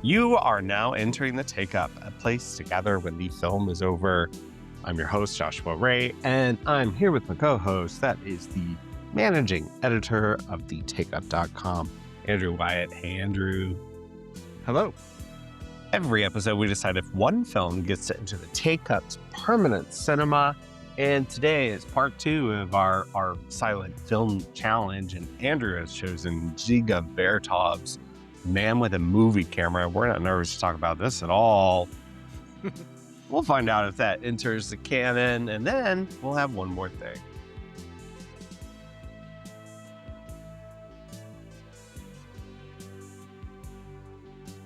You are now entering the Take Up, a place to gather when the film is over. I'm your host, Joshua Ray, and I'm here with my co-host. That is the managing editor of thetakeup.com, Andrew Wyatt. Hey, Andrew. Hello. Every episode, we decide if one film gets to enter the Take Up's permanent cinema. And today is part 2 of our silent film challenge. And Andrew has chosen Dziga Vertov's Man with a Movie Camera. We're not nervous to talk about this at all. We'll find out if that enters the canon, and then we'll have one more thing.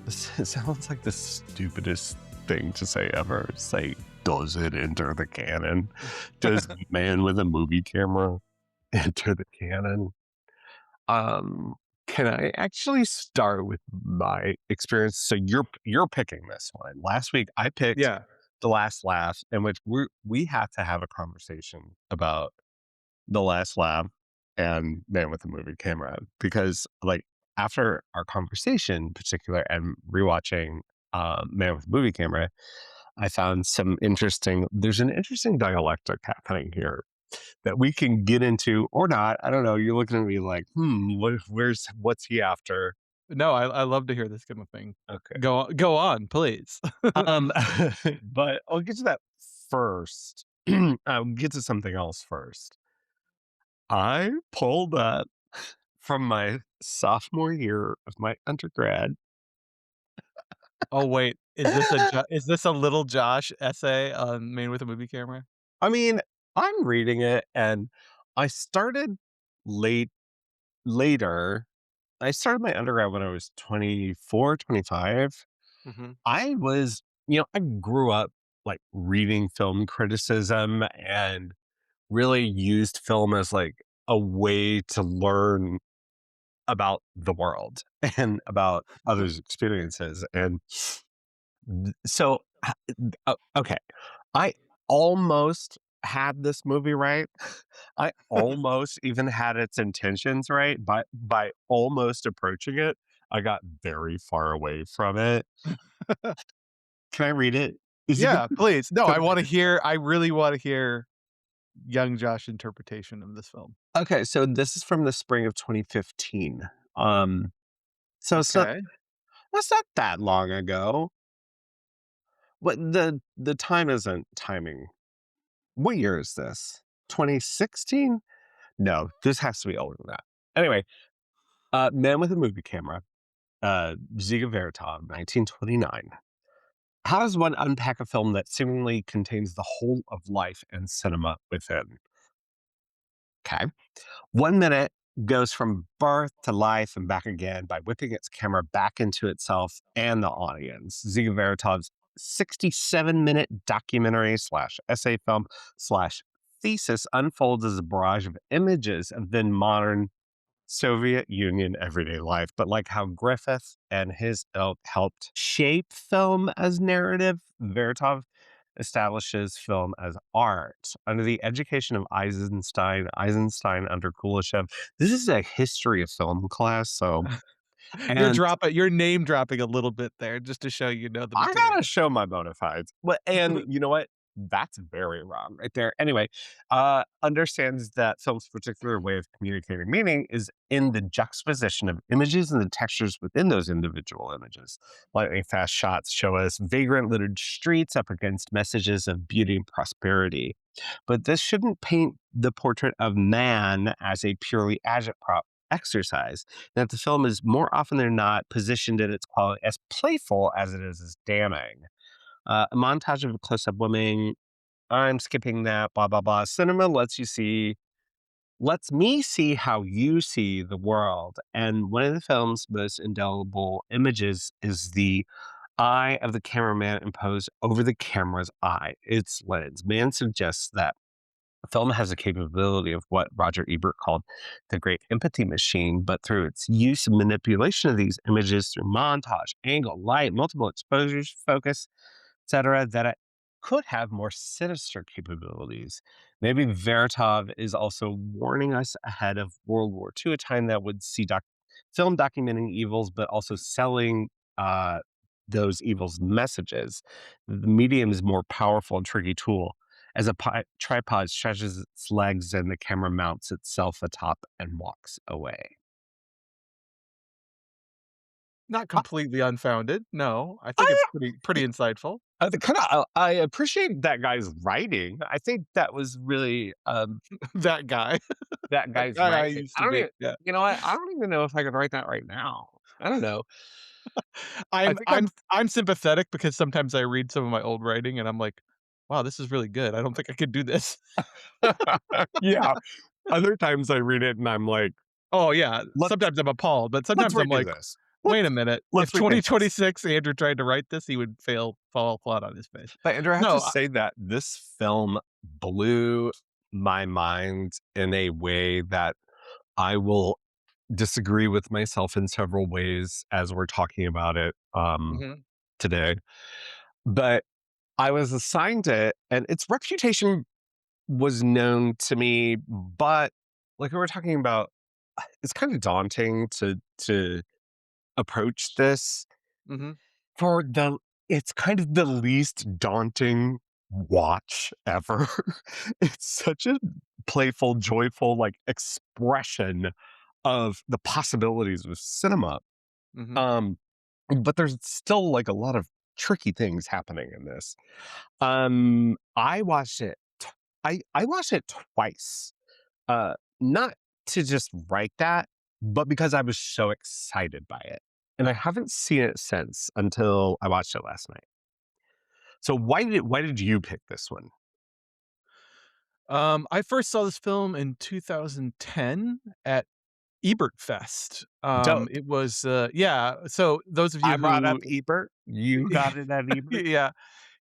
This sounds like the stupidest thing to say ever. Say, does it enter the canon? Does Man with a Movie Camera enter the canon? Can I actually start with my experience? So you're picking this one. Last week I picked The Last Laugh, in which we have to have a conversation about The Last Laugh and Man with a Movie Camera, because like after our conversation in particular and rewatching Man with a Movie Camera, I found there's an interesting dialectic happening here that we can get into or not. I don't know. You're looking at me like, what's he after? No, I love to hear this kind of thing. Okay. Go on, please. But I'll get to that first. I'll get to something else first. I pulled up from my sophomore year of my undergrad. Oh wait, is this a little Josh essay on Man with a Movie Camera? I mean, I'm reading it, and I started later. I started my undergrad when I was 24, 25. Mm-hmm. I grew up like reading film criticism and really used film as like a way to learn about the world and about others' experiences. And so, okay, I almost had this movie right. I almost even had its intentions right. By almost approaching it, I got very far away from it. Can I read it? Is it Yeah, please. No, okay? I really want to hear young Josh interpretation of this film. Okay, so this is from the spring of 2015. So Okay. that's not that long ago. But the time isn't timing. What year is this? 2016? No, this has to be older than that. Anyway, Man with a Movie Camera, Dziga Vertov, 1929. How does one unpack a film that seemingly contains the whole of life and cinema within? Okay. 1 minute goes from birth to life and back again by whipping its camera back into itself and the audience. Dziga Veritov's 67-minute documentary slash essay film slash thesis unfolds as a barrage of images of then modern Soviet Union everyday life. But like how Griffith and his ilk helped shape film as narrative, Veritov establishes film as art. Under the education of Eisenstein under Kuleshov. This is a history of film class, so and You're name dropping a little bit there just to show you know the I gotta material. show my bona fides. And you know what? That's very wrong right there. Anyway, understands that film's particular way of communicating meaning is in the juxtaposition of images and the textures within those individual images. Lightning fast shots show us vagrant littered streets up against messages of beauty and prosperity. But this shouldn't paint the portrait of man as a purely agitprop exercise. That the film is more often than not positioned in its quality as playful as it is as damning. A montage of close-up women. I'm skipping that. Blah blah blah. Cinema lets me see how you see the world. And one of the film's most indelible images is the eye of the cameraman imposed over the camera's eye, its lens. Mann suggests that film has a capability of what Roger Ebert called the great empathy machine, but through its use and manipulation of these images through montage, angle, light, multiple exposures, focus, etc., that it could have more sinister capabilities. Maybe Veritov is also warning us ahead of World War II, a time that would see film documenting evils, but also selling those evil's messages. The medium is a more powerful and tricky tool as a tripod stretches its legs and the camera mounts itself atop and walks away. Not completely unfounded, no, I think it's I, pretty insightful. I appreciate that guy's writing. I think that was really That guy. that That guy's guy I writing. used I to don't be, even, yeah. you know what? I don't even know if I could write that right now. I don't know. I I'm think I'm I'm sympathetic because sometimes I read some of my old writing and I'm like, "Wow, this is really good. I don't think I could do this." I'm yeah. Other times I read it and I'm like, Oh, yeah, let's sometimes I'm appalled, but let's sometimes I'm redo like, this. "Wait Let's a minute, if let's rethink this. 2026 Andrew tried to write this, he would fall flat on his face." But Andrew, I have to No, say that this film blew my mind in a way that I will disagree with myself in several ways as we're talking about it mhm, today. But I was assigned it, and its reputation was known to me, but like we were talking about, it's kind of daunting to approach this mhm, for the it's kind of the least daunting watch ever. It's such a playful, joyful, like, expression of the possibilities of cinema. mhm. Um, but there's still, like, a lot of tricky things happening in this. I watched it I watched it twice, not to just write that, but because I was so excited by it, and I haven't seen it since until I watched it last night. So why did you pick this one? I first saw this film in 2010 at Ebert Fest. Dope. It was, yeah, so those of you I brought up who Ebert. You got it at Ebert. yeah,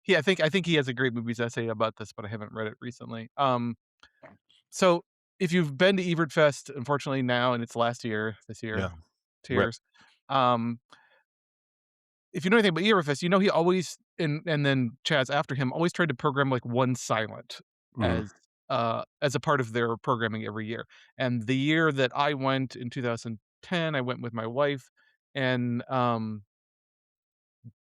I think he has a great movies essay about this, but I haven't read it recently. So if you've been to Ebert Fest, unfortunately now and it's last year, this Yeah. year, Rip. tears. Um, if you know anything about Ebert Fest, you know he always and then Chaz after him always tried to program like one silent Mm. as a part of their programming every year. And the year that I went in 2010, I went with my wife and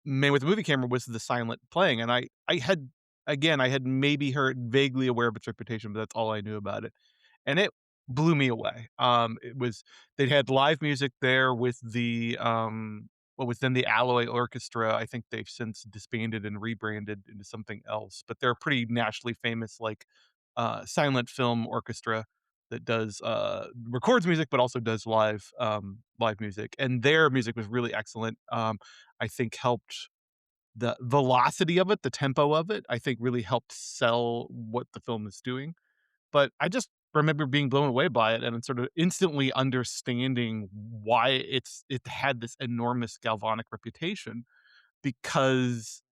Man with a Movie Camera was the silent playing, and I had maybe heard vaguely aware of its reputation, but that's all I knew about it, and it blew me away. It was they had live music there with what was then the Alloy Orchestra. I think they've since disbanded and rebranded into something else, but they're a pretty nationally famous, like, silent film orchestra that does, records music, but also does live music, and their music was really excellent. I think helped the velocity of it, the tempo of it, I think really helped sell what the film is doing. But I just remember being blown away by it and sort of instantly understanding why it had this enormous galvanic reputation because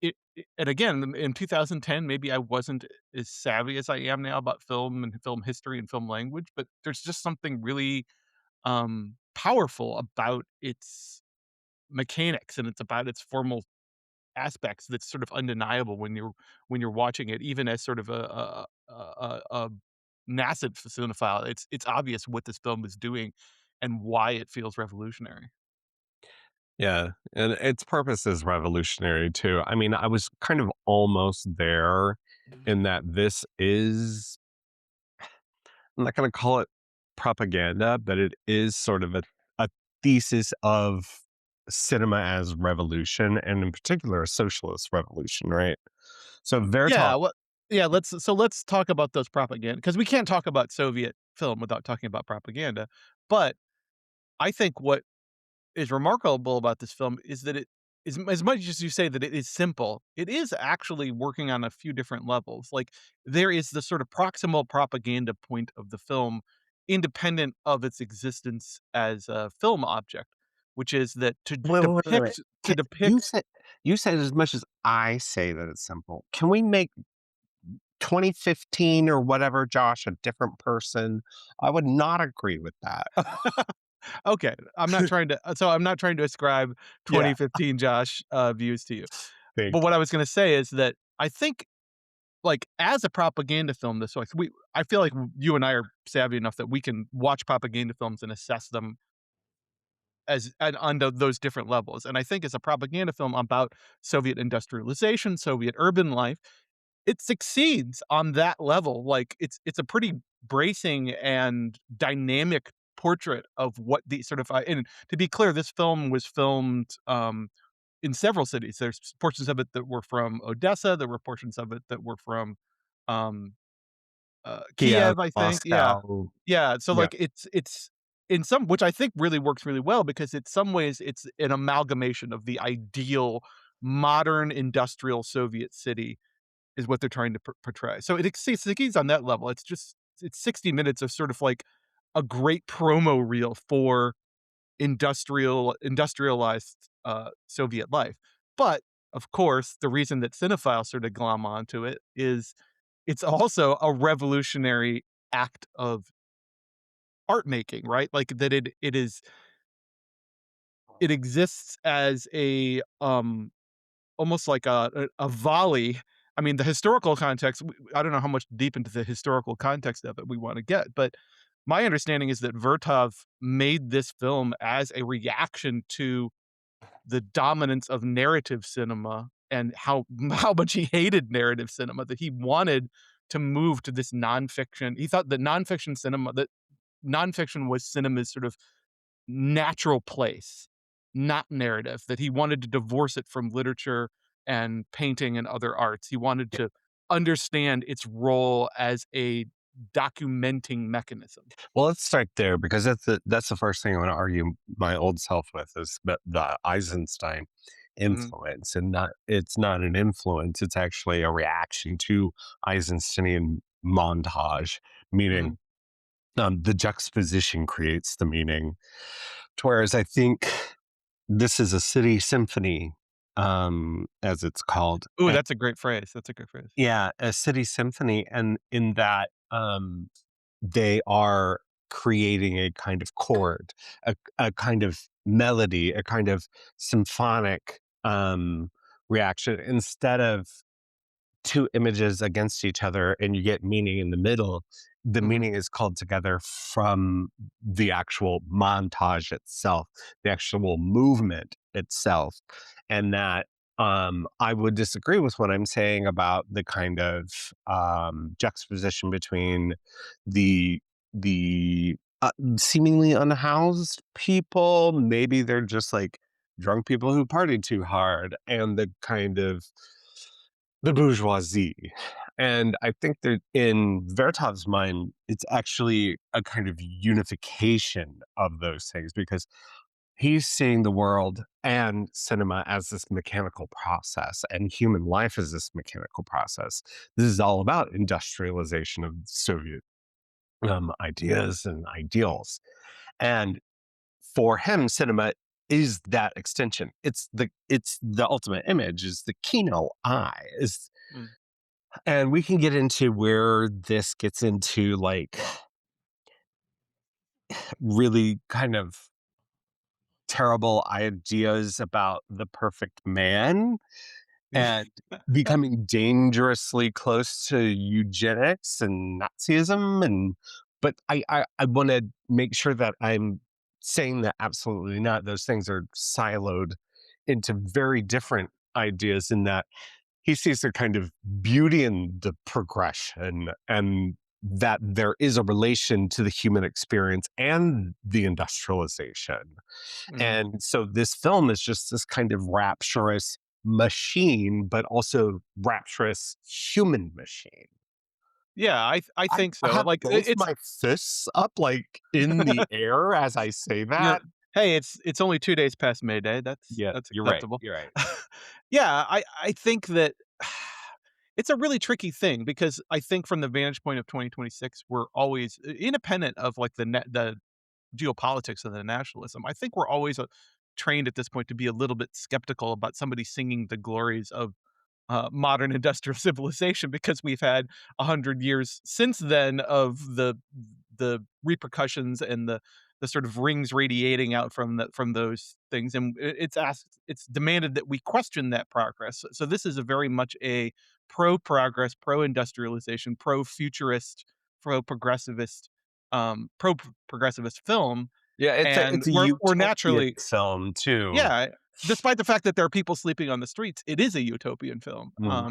and again, in 2010, maybe I wasn't as savvy as I am now about film and film history and film language, but there's just something really, powerful about its mechanics, and it's about its formal aspects that's sort of undeniable when you're watching it, even as sort of a nascent cinephile. It's obvious what this film is doing and why it feels revolutionary. Yeah, and its purpose is revolutionary too. I mean, I was kind of almost there in that this is I'm not gonna call it propaganda, but it is sort of a thesis of cinema as revolution, and in particular, a socialist revolution, right? So Yeah, Vertov. well, yeah, let's talk about those propaganda because we can't talk about Soviet film without talking about propaganda. But I think what is remarkable about this film is that it is as much as you say that it is simple, it is actually working on a few different levels. Like there is the sort of proximal propaganda point of the film, independent of its existence as a film object, which is that Wait. to depict You said as much as I say that it's simple. Can we make 2015 or whatever, Josh, a different person? I would not agree with that. okay, I'm not trying to ascribe Yeah, 2015 Josh views to you. thank But what I was going to say is that I think like, as a propaganda film, this like I feel like you and I are savvy enough that we can watch propaganda films and assess them as and on those different levels. And I think as a propaganda film about Soviet industrialization, Soviet urban life, it succeeds on that level. Like it's a pretty bracing and dynamic portrait of what the sort of and to be clear, this film was filmed in several cities. There's portions of it that were from Odessa. There were portions of it that were from um, Kiev, Kiev, I think. Yeah, Moscow. yeah. So Yeah. like it's in some which I think really works really well because in some ways it's an amalgamation of the ideal modern industrial Soviet city is what they're trying to portray. So it succeeds on that level. It's 60 minutes of sort of like a great promo reel for industrialized, Soviet life. But, of course, the reason that cinephiles sort of glom onto it is it's also a revolutionary act of art making, right? Like, that it exists as almost like a volley. I mean, the historical context, I don't know how much deep into the historical context of it we wanna get, but my understanding is that Vertov made this film as a reaction to the dominance of narrative cinema and how how much he hated narrative cinema, that he wanted to move to this nonfiction. He thought that nonfiction was cinema's sort of natural place, not narrative, that he wanted to divorce it from literature and painting and other arts. He wanted to understand its role as a documenting mechanism. Well, let's start there because that's the first thing I want to argue my old self with is the Eisenstein Mhm, influence, and not it's not an influence; it's actually a reaction to Eisensteinian montage, mhm. meaning the juxtaposition creates the meaning. Whereas I think this is a city symphony, as it's called, Ooh, that's a great phrase. That's a good phrase. yeah, a city symphony, and in that, they are creating a kind of chord, a kind of melody, a kind of symphonic, reaction instead of 2 images against each other and you get meaning in the middle. The Mhm, meaning is called together from the actual montage itself, the actual movement itself. And that I would disagree with what I'm saying about the kind of juxtaposition between the the seemingly unhoused people, maybe they're just like drunk people who partied too hard, and the kind of the bourgeoisie. And I think that in Vertov's mind, it's actually a kind of unification of those things because he's seeing the world and cinema as this mechanical process and human life as this mechanical process. This is all about industrialization of Soviet ideas and ideals. And for him, cinema is that extension. It's the ultimate image, is the kino eye, is mm. and we can get into where this gets into like really kind of terrible ideas about the perfect man and becoming dangerously close to eugenics and Nazism. And but I want to make sure that I'm saying that absolutely not. Those things are siloed into very different ideas in that he sees a kind of beauty in the progression and that there is a relation to the human experience and the industrialization. Mhm. And so this film is just this kind of rapturous machine, but also rapturous human machine. Yeah, I I think I so. have Like, both it's my fists up, like, in the air as I say you know, that. hey, it's only 2 days past May Day. Yeah, That's you're right, acceptable. you're right. Yeah, I think that it's a really tricky thing because I think from the vantage point of 2026, we're always independent of, like, the geopolitics of the nationalism. I think we're always, trained at this point to be a little bit skeptical about somebody singing the glories of modern industrial civilization because we've had 100 years since then of the repercussions and the sort of rings radiating out from those things, and it's demanded that we question that progress. So this is a very much a pro progress, pro industrialization, pro futurist, pro progressivist film, Yeah, and it's a we're utopian naturally film too. yeah, despite the fact that there are people sleeping on the streets, it is a utopian film. Mm.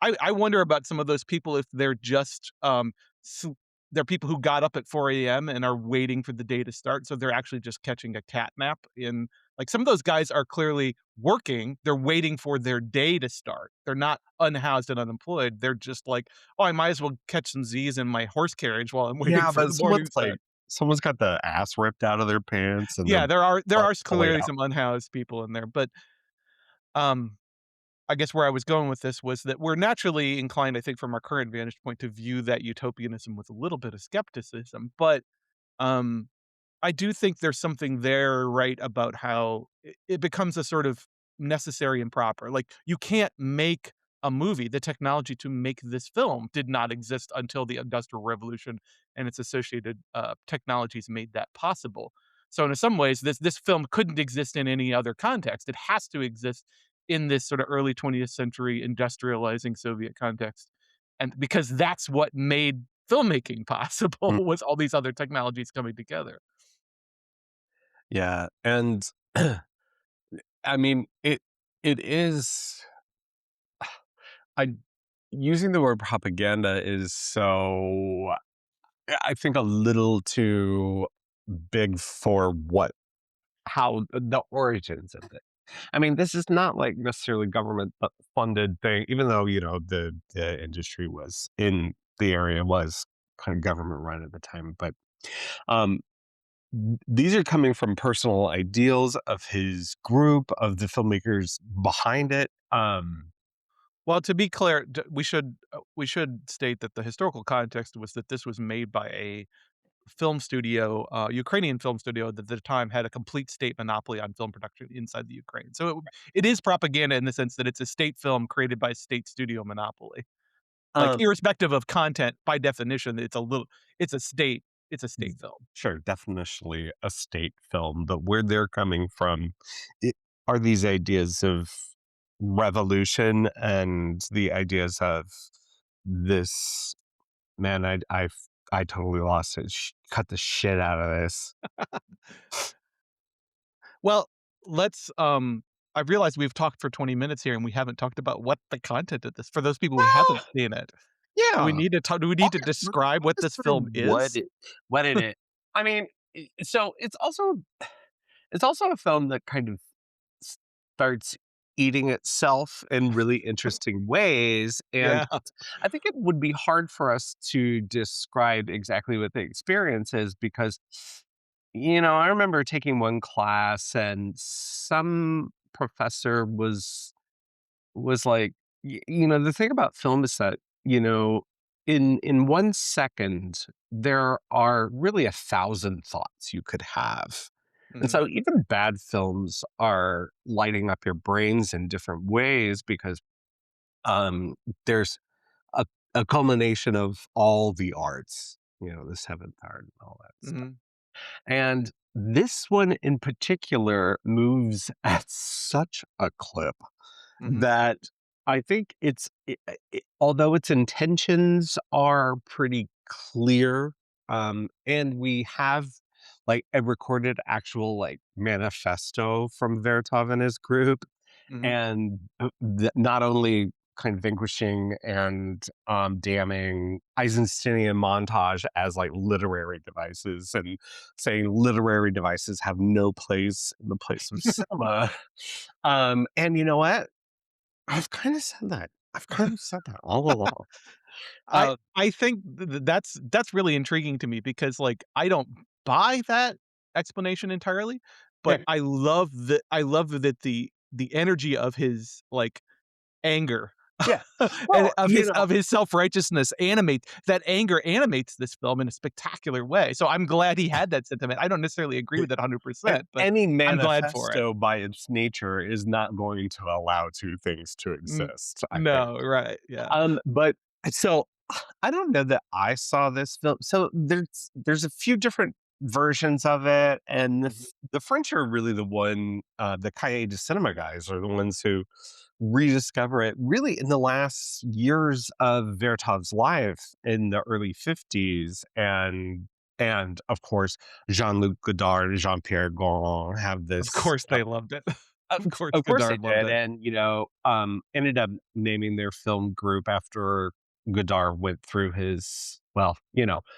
I wonder about some of those people if they're just, s they're people who got up at 4 a.m. and are waiting for the day to start, so they're actually just catching a cat nap in like, some of those guys are clearly working, they're waiting for their day to start. They're not unhoused and unemployed, they're just like, "Oh, I might as well catch some Z's in my horse carriage while I'm waiting Yeah, for but the morning to start." someone's got the ass ripped out of their pants and their Yeah, there are butt fully clearly out. some unhoused people in there, but, um I guess where I was going with this was that we're naturally inclined, I think, from our current vantage point, to view that utopianism with a little bit of skepticism. But um, I do think there's something there, right, about how it becomes a sort of necessary and proper. Like, you can't make a movie. The technology to make this film did not exist until the Industrial Revolution and its associated technologies made that possible. So, in some ways, this film couldn't exist in any other context. It has to exist in this sort of early 20th century industrializing Soviet context, and because that's what made filmmaking possible Mm, was all these other technologies coming together. yeah, and I mean, it is I using the word propaganda is so I think a little too big for what how the origins of it. I mean, this is not like necessarily government funded thing, even though, the industry was in the area was kind of government run at the time. But um, these are coming from personal ideals of his group, of the filmmakers behind it. Well, to be clear, we should state that the historical context was that this was made by a film studio, Ukrainian film studio that at the time had a complete state monopoly on film production inside the Ukraine. So it is propaganda in the sense that it's a state film created by a state studio monopoly. Like, um, irrespective of content, by definition, it's a state it's a state film. sure, definitionally a state film, but where they're coming from it, are these ideas of revolution and the ideas of this man. I totally lost it. Cut the shit out of this. Well, let's, I realize we've talked for 20 minutes here and we haven't talked about what the content of this for those people who haven't Well, seen it. yeah. Do we need to describe I'll what this describe film is? what it is. I mean, so it's also a film that kind of starts eating itself in really interesting ways. And Yeah. I think it would be hard for us to describe exactly what the experience is because, I remember taking one class and some professor was like, the thing about film is that, in 1 second, there are really 1,000 thoughts you could have. And Mhm, so even bad films are lighting up your brains in different ways because there's a, a culmination of all the arts, the seventh art and all that stuff. mhm, And this one in particular moves at such a clip mhm, that I think although its intentions are pretty clear, and we have like a recorded actual like manifesto from Vertov and his group, mhm. and not only kind of vanquishing and damning Eisensteinian montage as like literary devices and saying literary devices have no place in the place of cinema. And you know what? I've kind of said that all along. Uh, I think that's really intriguing to me because, like, I don't buy that explanation entirely, but yeah, I love that the energy of his, like, anger yeah. and Well, of his self-righteousness animates this film in a spectacular way. So I'm glad he had that sentiment. I don't necessarily agree with it a 100%, but any I'm glad for it. manifesto by its nature is not going to allow two things to Mm, exist, I think. no, right, yeah. But so I don't know that I saw this film. So there's a few different versions of it, and Mhm, the French are really the Cahiers de Cinema guys are the ones who rediscover it really in the last years of Vertov's life in the early 50s. And and of course, Jean-Luc Godard and Jean-Pierre Gouin have Of this. course they loved it. Of, Of course of course they Godard loved did, it. and ended up naming their film group after Godard went through his, well,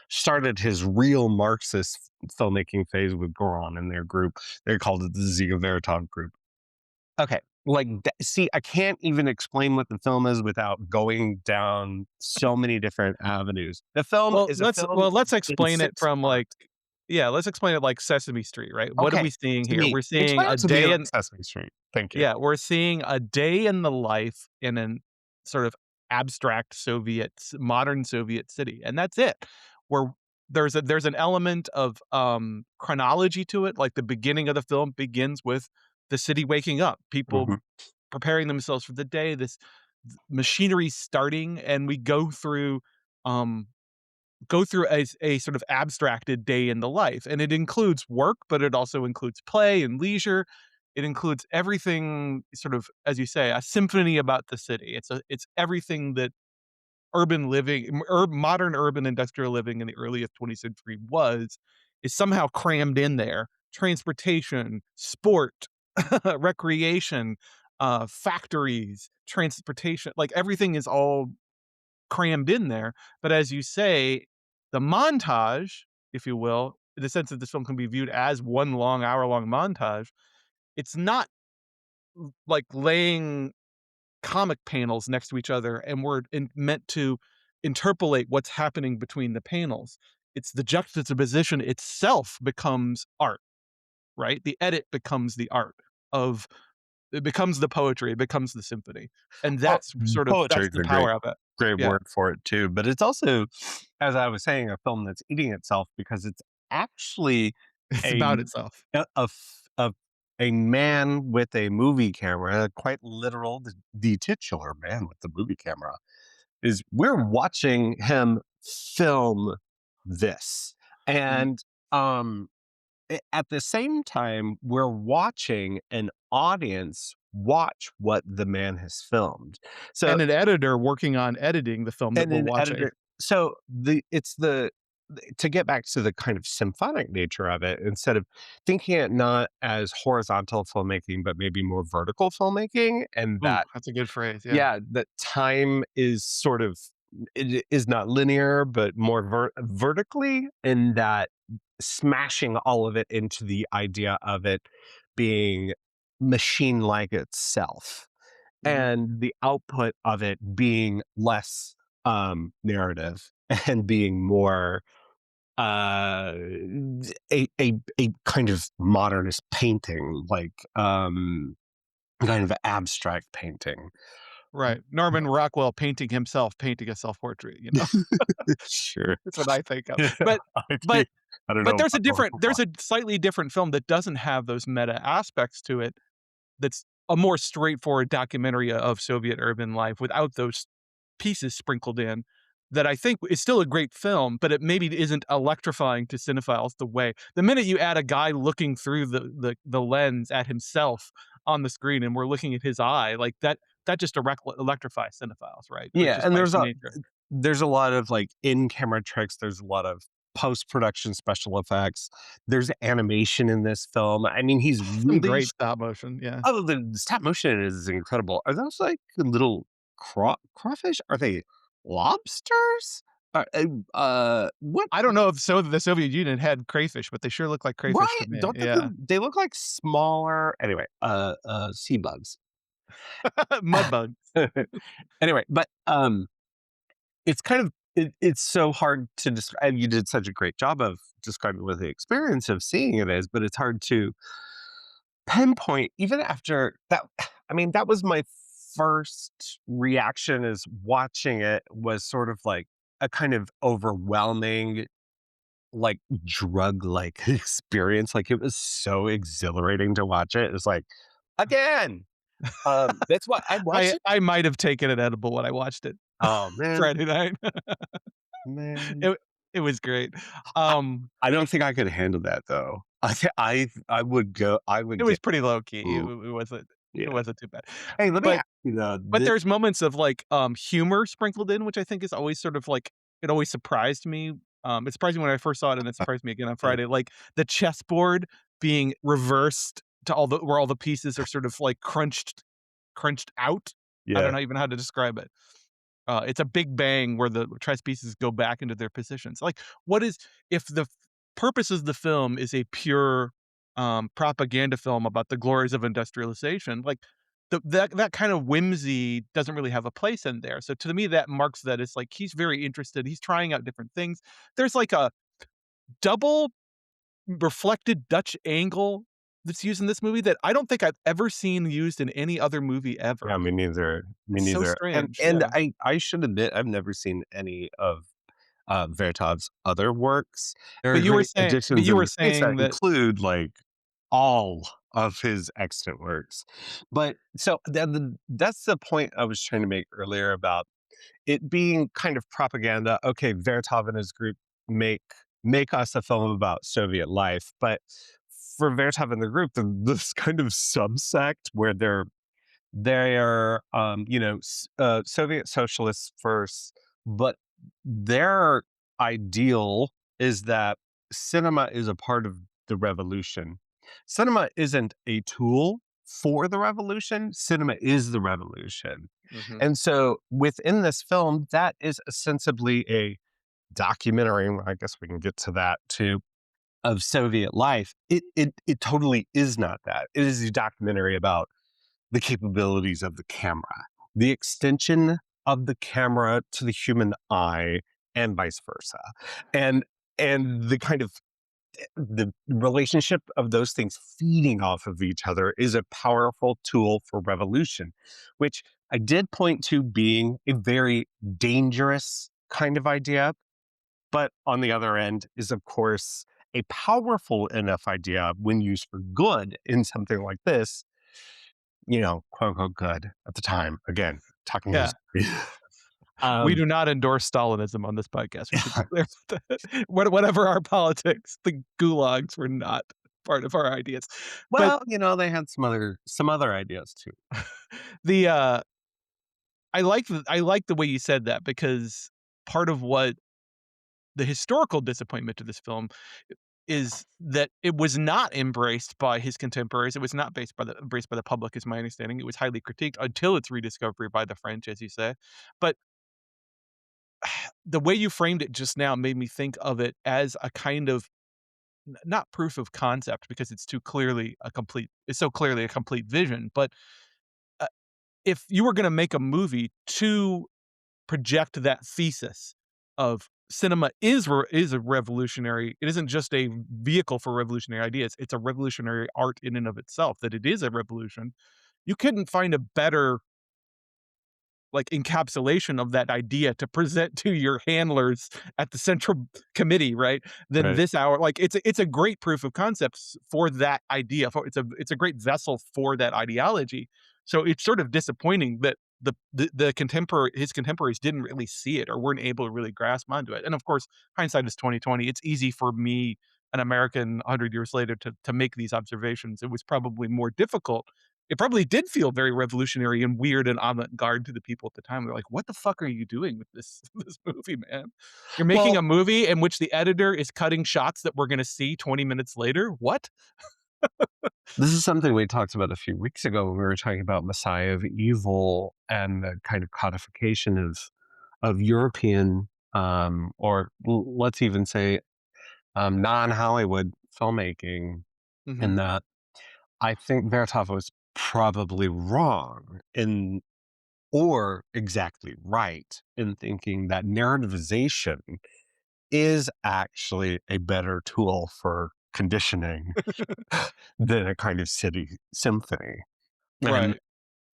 started his real Marxist filmmaking phase with Goran and their group. They called it the Ziga Veritas group. Okay, like see, I can't even explain what the film is without going down so many different avenues. The film Well, is a film let's in explain it six from, like parts. yeah, let's explain it like Sesame Street, right? What are Okay, we seeing to here? me, We're seeing explain a it to me day like in Sesame Street. Thank you. yeah, we're seeing a day in the life in an sort of abstract modern Soviet city, and that's it. Where there's an element of, chronology to it, like the beginning of the film begins with the city waking up, people Mhm. preparing themselves for the day, this machinery starting, and we um, go through a sort of abstracted day in the life, and it includes work, but it also includes play and leisure. It includes everything, sort of, as you say, a symphony about the city. It's everything that urban living, modern urban industrial living in the earliest 20th century is somehow crammed in there. Transportation, sport, recreation, factories, transportation, like everything is all crammed in there. But as you say, the montage, if you will, in the sense that this film can be viewed as one long hour-long montage, it's not like laying comic panels next to each other and meant to interpolate what's happening between the panels. It's the juxtaposition itself becomes art, right? The edit becomes the art of it becomes the poetry, it becomes the symphony. And Oh, that's poetry is the a power of it. great Yeah. word for it too. But it's also, as I was saying, a film that's eating itself because it's actually It's a about itself. a man with a movie camera, quite literal, the titular man with the movie camera. Is we're watching him film this, Mhm. and um at the same time, we're watching an audience watch what the man has filmed. So, And an editor working on editing the film that and we're an watching. editor. So to get back to the kind of symphonic nature of it, instead of thinking it not as horizontal filmmaking, but maybe more vertical filmmaking, and Ooh, that that's a good phrase, yeah. yeah, that time is sort of it is not linear, but more vertically, in that smashing all of it into the idea of it being machine like itself, Mhm. and the output of it being less narrative and being more uh a kind of modernist painting, like kind of abstract painting. Right. Norman Rockwell painting himself, painting a self-portrait, you know? Sure. That's what I think of. Yeah, But I but think I don't but know about Norman there's Rockwell. a slightly different film that doesn't have those meta aspects to it, that's a more straightforward documentary of Soviet urban life without those pieces sprinkled in, that I think is still a great film, but it maybe isn't electrifying to cinephiles the minute you add a guy looking through the lens at himself on the screen and we're looking at his eye, like that just electrifies cinephiles, right? Like, Yeah, just and by its nature. there's a lot of, like, in-camera tricks, there's a lot of post-production special effects, there's animation in this film. I mean, he's Some really great stop motion, yeah. oh, the stop motion is incredible. Are those, like, little crawfish? Are they lobsters? What I don't know if the Soviet Union had crayfish, but they sure look like crayfish right? to me, Don't yeah. they look like smaller anyway, sea bugs. Mud bugs. Anyway, but, it's kind of it's so hard to describe. You did such a great job of describing what the experience of seeing it is, but it's hard to pinpoint even after that. I mean, that was my first reaction is watching it was sort of like a kind of overwhelming, like drug like experience. Like it was so exhilarating to watch it. It's like, again, that's why I watched it. I might have taken an edible when I watched it Oh man, Friday night. man. It it was great. I Um, I don't think I could handle that though. I would go I would it was get pretty low key. ooh, It yeah. wasn't too bad. Hey, let me But ask you though, there's moments of, like, humor sprinkled in, which I think is always sort of like it always surprised me It surprised me when I first saw it, and it surprised me again on Yeah. Friday, like, the chessboard being reversed to all the where all the pieces are sort of, like, crunched out. I don't Yeah. know even how to describe it. It's a big bang where the chess pieces go back into their positions. Like, what is if the purpose of the film is a pure, propaganda film about the glories of industrialization, like, that kind of whimsy doesn't really have a place in there. So to me, that marks that it's like he's very interested, he's trying out different things. There's like a double reflected Dutch angle that's used in this movie that I don't think I've ever seen used in any other movie Yeah, ever. me neither. Me It's so neither. And strange, and yeah. I should admit I've never seen any of Vertov's other works. There are But you were great saying but additions you in were the States that saying that include like all of his extant works. But so that's the point I was trying to make earlier about it being kind of propaganda. Okay, Vertov and his group make make us a film about Soviet life, but for Vertov and the group, this kind of subsect where they're Soviet socialists first, but their ideal is that cinema is a part of the revolution. Cinema isn't a tool for the revolution. Cinema is the revolution. Mhm. And so within this film, that is ostensibly a documentary. I guess we can get to that too of Soviet life. It totally is not that. It is a documentary about the capabilities of the camera, the extension of the camera to the human eye, and vice versa. And and the kind of the relationship of those things feeding off of each other is a powerful tool for revolution, which I did point to being a very dangerous kind of idea. But on the other end is, of course, a powerful enough idea when used for good in something like this, quote unquote good at the time. Again, talking Yeah. history. We um, do not endorse Stalinism on this podcast. We should be clear with that. Whatever our politics, the gulags were not part of our ideas. But well, they had some other ideas too. the, I like the way you said that because part of what the historical disappointment to this film is that it was not embraced by his contemporaries. It was not embraced by the public, is my understanding. It was highly critiqued until its rediscovery by the French, as you say. But the way you framed it just now made me think of it as a kind of not proof of concept because it's so clearly a complete vision. But uh, if you were going to make a movie to project that thesis of cinema is a revolutionary, it isn't just a vehicle for revolutionary ideas, it's a revolutionary art in and of itself, that it is a revolution, you couldn't find a better, like, encapsulation of that idea to present to your handlers at the central committee, right? Than Right. this hour. Like, it's a great proof of concepts for that idea. It's a great vessel for that ideology. So it's sort of disappointing that the contemporary his contemporaries didn't really see it or weren't able to really grasp onto it. And of course, hindsight is 2020. It's easy for me, an American 100 years later, to make these observations. It was probably more difficult. It probably did feel very revolutionary and weird and avant-garde to the people at the time. They're like, "What the fuck are you doing with this this movie, man? You're making a Well, movie in which the editor is cutting shots that we're gonna see 20 minutes later? What?" this is something we talked about a few weeks ago when we were talking about Messiah of Evil and the kind of codification of European, or let's even say non-Hollywood filmmaking. In Mhm. that, I think Vertov was probably wrong in or exactly right in thinking that narrativization is actually a better tool for conditioning than a kind of city symphony. And Right.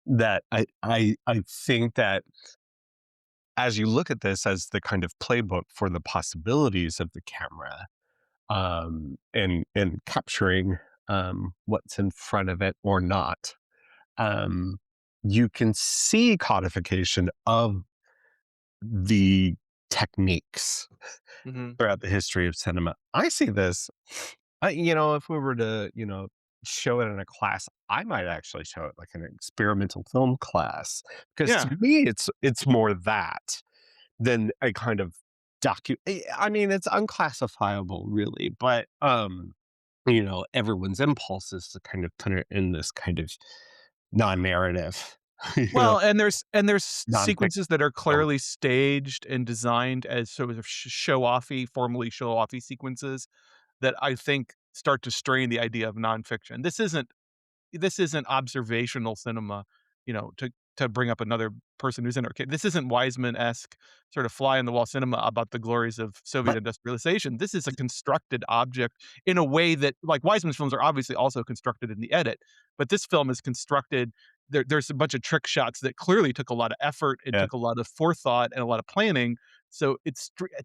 that I think that as you look at this as the kind of playbook for the possibilities of the camera, and capturing what's in front of it or not, um, you can see codification of the techniques Mhm. throughout the history of cinema. I see this, if we were to, show it in a class, I might actually show it like an experimental film class because to Yeah. me, it's more that than a kind of I mean, it's unclassifiable really, but, everyone's impulse is to kind of put it in this kind of non-narrative, you know, Well, and there's nonfiction sequences that are film. clearly staged and designed as sort of show-offy, formally show-offy sequences that I think start to strain the idea of nonfiction. This isn't observational cinema, to bring up another person who's in our this isn't Wiseman-esque sort of fly on the wall cinema about the glories of Soviet But industrialization. This is a constructed object in a way that like Wiseman's films are obviously also constructed in the edit, but this film is constructed there's a bunch of trick shots that clearly took a lot of effort, it yeah, took a lot of forethought and a lot of planning. So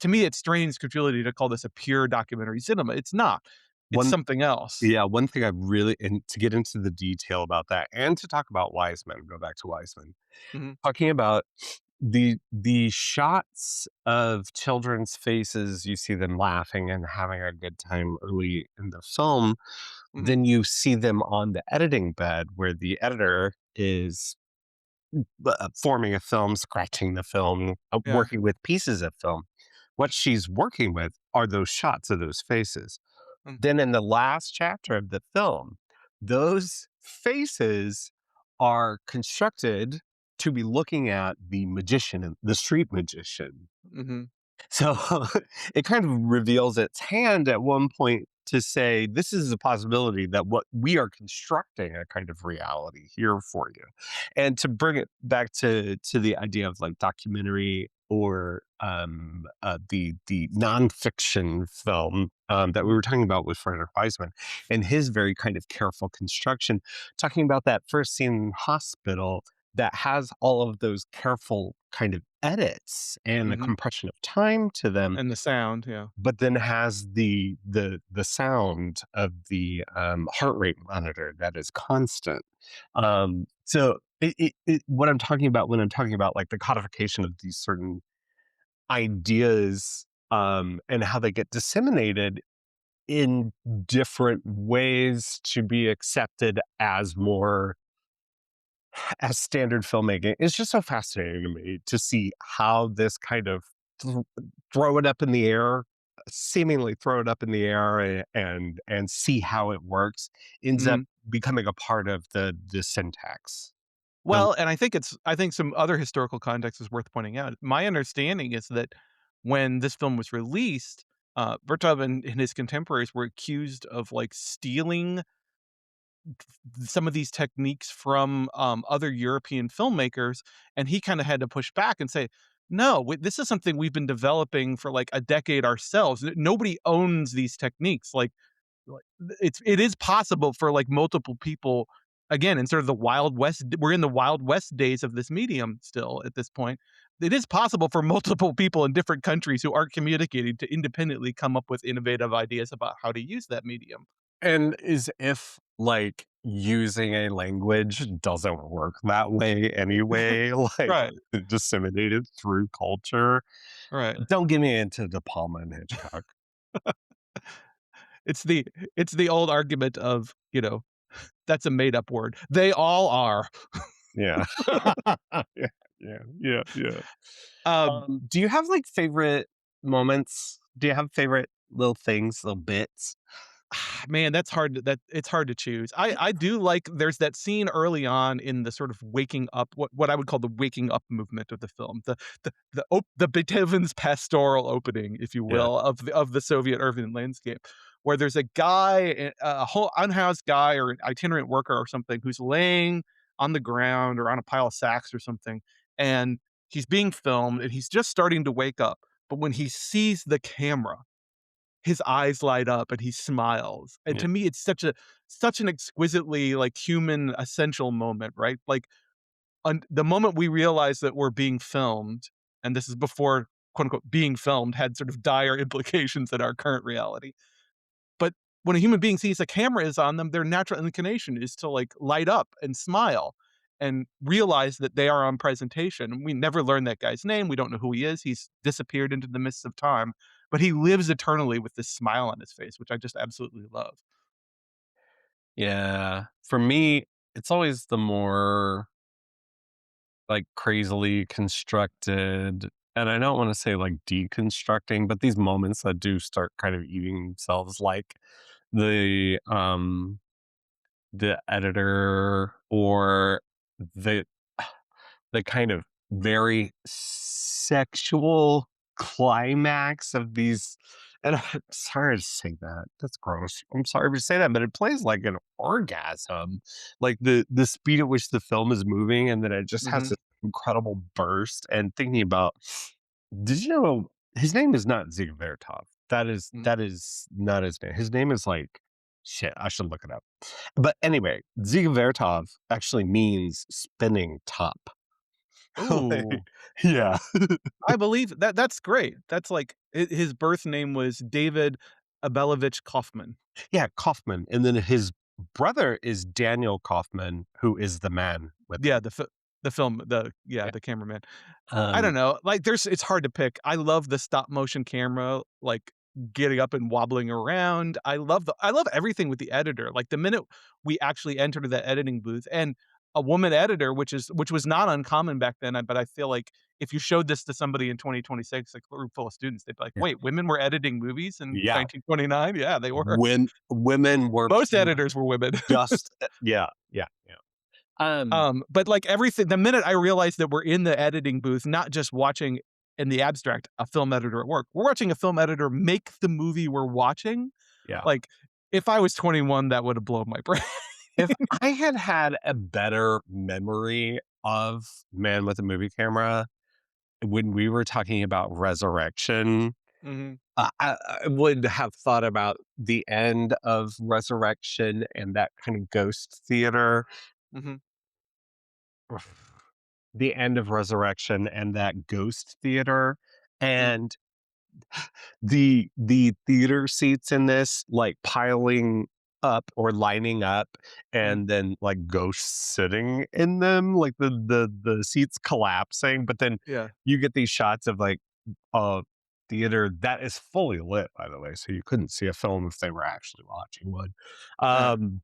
to me, it strains credulity to call this a pure documentary cinema. It's not. It's one something else. yeah, one thing I really and to get into the detail about that and to talk about Wiseman, go back to Wiseman. Mhm, Talking about the shots of children's faces, you see them laughing and having a good time early in the film, mhm. then you see them on the editing bed where the editor is forming a film, scratching the film, Yeah. working with pieces of film. What she's working with are those shots of those faces. Mm. Then in the last chapter of the film, those faces are constructed to be looking at the magician and the street magician. Mhm. So it kind of reveals its hand at one point to say, this is a possibility that what we are constructing a kind of reality here for you. And to bring it back to the idea of like documentary or the nonfiction film that we Mhm. were talking about with Frederick Wiseman and his very kind of careful construction, talking about that first scene in hospital that has all of those careful kind of edits and the Mhm. compression of time to them, And the sound, yeah. but then has the sound of the heart rate monitor that is constant. So what I'm talking about when I'm talking about like the codification of these certain ideas and how they get disseminated in different ways to be accepted as more as standard filmmaking. It's just so fascinating to me to see how this kind of th- throw it up in the air, seemingly throw it up in the air and see how it works ends up Mhm. becoming a part of the syntax. The Well, and I think some other historical context is worth pointing out. My understanding is that when this film was released, Vertov and his contemporaries were accused of, like, stealing some of these techniques from, other European filmmakers, and he kinda had to push back and say, "No, this is something we've been developing for, like, a decade ourselves. Nobody owns these techniques, like, it is possible for, like, multiple people again, in sort of the Wild West we're in the Wild West days of this medium still at this point. It is possible for multiple people in different countries who aren't communicating to independently come up with innovative ideas about how to use that medium." and is if like using a language doesn't work that way anyway, like Right, disseminated through culture. right. Don't get me into De Palma and Hitchcock. It's the it's the old argument of, that's a made up word. They all are. Yeah. Yeah, yeah. Um Do you have, like, favorite moments? Do you have favorite little things, little bits? Man, that it's hard to choose. I do like there's that scene early on in the sort of waking up what I would call the waking up movement of the film. The Beethoven's pastoral opening, if you Yeah, will, of the Soviet urban landscape, where there's a guy, a whole unhoused guy or an itinerant worker or something who's laying on the ground or on a pile of sacks or something, and he's being filmed and he's just starting to wake up. But when he sees the camera, his eyes light up and he smiles. And yeah. to me, it's such an exquisitely, like, human essential moment, right? Like, the moment we realize that we're being filmed, and this is before, quote, unquote, "being filmed" had sort of dire implications in our current reality. But when a human being sees a camera is on them, their natural inclination is to, like, light up and smile and realize that they are on presentation. And we never learn that guy's name. We don't know who he is. He's disappeared into the mists of time, but he lives eternally with this smile on his face, which I just absolutely love. Yeah. For me, it's always the more, like, crazily constructed and I don't wanna say, like, deconstructing, but these moments that do start kind of eating themselves, like the, um the editor or the the kind of very sexual climax of these, and I'm sorry to say that, that's gross. I'm sorry to say that, but it plays like an orgasm. Like the speed at which the film is moving, and then it just has Mhm, this incredible burst. And thinking about, did you know his name is not Ziga Vertov? mhm. That is not his name. His name is like shit. I should look it up. But anyway, Ziga Vertov actually means spinning top. Ooh, Like, yeah. I believe that's great. That's like his birth name was David Abelovich Kaufman. Yeah, Kaufman, and then his brother is Daniel Kaufman, who is the man with Yeah, him. the film, Yeah. the cameraman. I Um, don't know, like, it's hard to pick. I love the stop motion camera, like, getting up and wobbling around. I love everything with the editor. Like, the minute we actually entered the editing booth and a woman editor, which was not uncommon back then, but I feel like if you showed this to somebody in 2026, like, a room full of students, they'd be like, yeah, "Wait, women were editing movies in yeah. 1929?" Yeah, they were. When women were Most editors were women. just yeah, yeah, yeah. But like everything, the minute I realized that we're in the editing booth, not just watching in the abstract a film editor at work, we're watching a film editor make the movie we're watching. Yeah. Like, if I was 21, that would have blown my brain. If I had had a better memory of Man with a Movie Camera when we were talking about Resurrection, Mhm, I would have thought about the end of Resurrection and that kind of ghost theater. mhm, The end of Resurrection and that ghost theater, mm, and the theater seats in this, like, piling up or lining up, mm, and then, like, ghosts sitting in them, like, the seats collapsing, but then yeah, you get these shots of, like, a theater that is fully lit, by the way, so you couldn't see a film if they were actually watching one. yeah. Um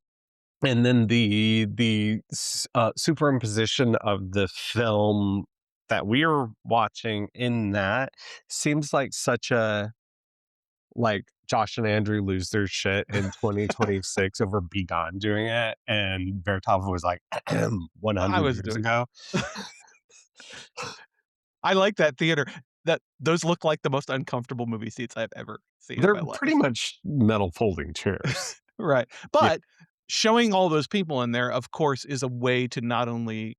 and then superimposition of the film that we're watching in that seems like such a, like, Josh and Andrew lose their shit in 2026 over Be Gone doing it, and Vertov was like, I 100 was years doing ago. I like that theater. Those look like the most uncomfortable movie seats I've ever seen in They're my pretty life. much metal folding chairs. Right. Yeah. But showing all those people in there, of course, is a way to not only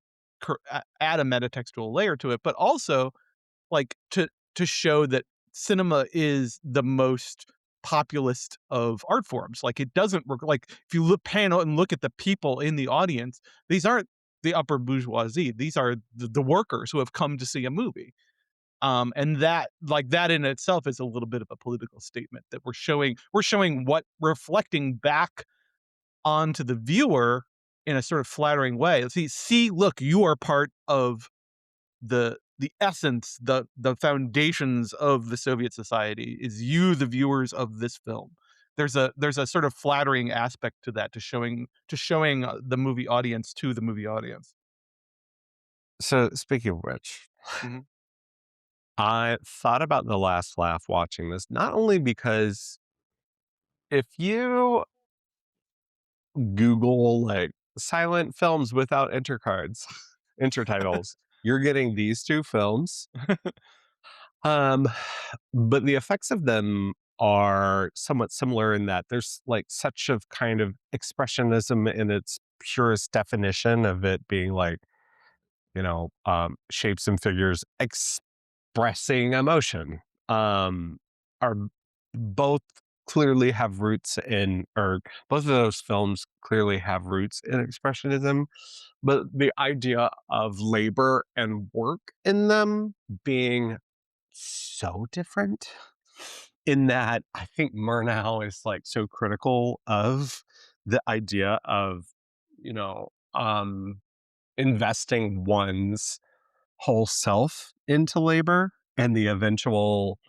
add a metatextual layer to it, but also like to show that cinema is the most populist of art forms. Like it doesn't work. Like if you look panel and look at the people in the audience, these aren't the upper bourgeoisie. These are the workers who have come to see a movie. And that like that in itself is a little bit of a political statement that we're showing what reflecting back onto the viewer in a sort of flattering way. See, look, you are part of the essence, the foundations of the Soviet society is you, the viewers of this film. There's a sort of flattering aspect to that, to showing the movie audience to the movie audience. So, speaking of which, Mhm. I thought about The Last Laugh watching this, not only because if you Google, like, silent films without intercards, intertitles, you're getting these 2 films. Um, but the effects of them are somewhat similar in that there's, like, such of kind of expressionism in its purest definition of it being, like, shapes and figures expressing emotion, are both clearly have roots in, or both of those films clearly have roots in expressionism, but the idea of labor and work in them being so different, in that I think Murnau is, like, so critical of the idea of, you know, investing one's whole self into labor and the eventual